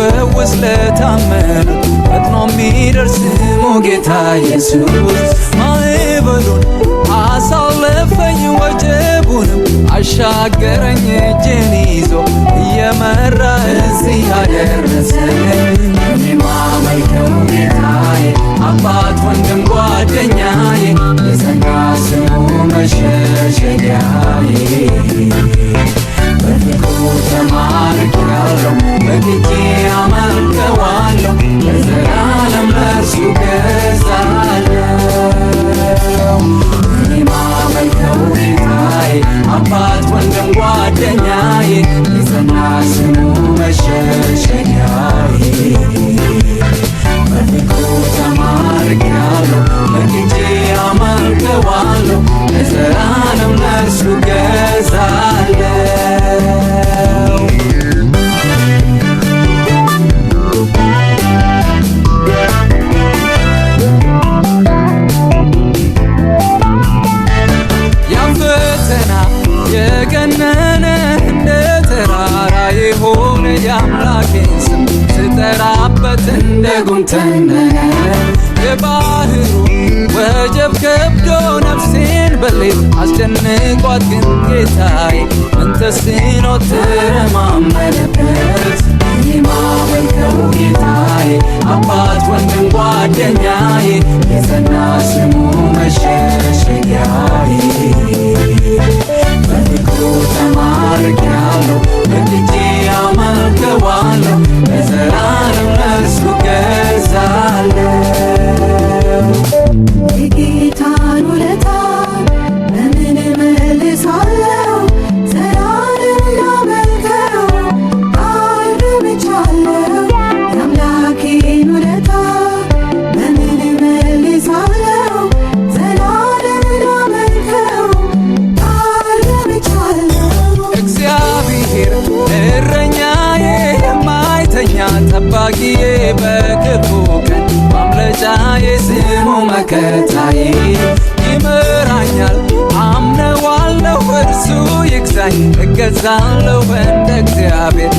ሊፈውስ ለታመኑት ፈጥኖ የሚደርስ ስሙ ጌታ ኢየሱስ። ማዕበሉን አሳለፈኝ ወጀቡንም አሻገረኝ እጄን ይዞ እየመራ እዚህ ያደረሰኝ። እኔ ማመልከው ጌታዬ አባት ወንድም ጓደኛዬ የጸና ስሙ መሸሸጊያዬ። በፍቅሩ ተማርኬአለሁ በግጄ አመልከዋለሁ ለዘላለም ለእርሱ ገዛለሁ። እኔ ማመልከው ጌታዬ አባት ወንድም ጓደኛዬ የጸና ስሙ መሸሸጊያዬ። በፍቅሩ ተማርኬአለሁ በግጄ አመልከዋለሁ ለዘላለም ለእርሱ ገዛለሁ። የገነነ እንደ ተራራ የሆነ የአምላኬን ስም ስጠራበት እንደ ጉምተነነ። የባህሩ ወጀብ ከብዶ ነፍሴን በሌት አስጨንቋት ግን ጌታዬ ምን ተስኖ ተረማመነበት። እኔ ማመልከው ጌታዬ አባት ወንድም ጓደኛዬ የጸና ስሙ መሸሸጊያዬ። በፍቅሩ ተማርኬአለሁ በግጄ አመልከዋለሁ ለዘላለም ለእርሱ ገዛለሁ። የጌታን ውለታ በምን እመልሳለሁ? ዘላለም ላመልከው ቃል ገብቻለሁ። የአምላኬን ውለታ በምን እመልሳለሁ? ዘላለም ላመልከው ቃል ገብቻለሁ። እግዚአብሔር እረኛዬ የማይተኛ ጠባቂዬ በክፉ ቀን ማምለጫዬ ስሙ መከታዬ። ይመራኛል አምነዋለሁ እርሱ ይግዛኝ እገዛለሁ እንደ እግዚአብሔር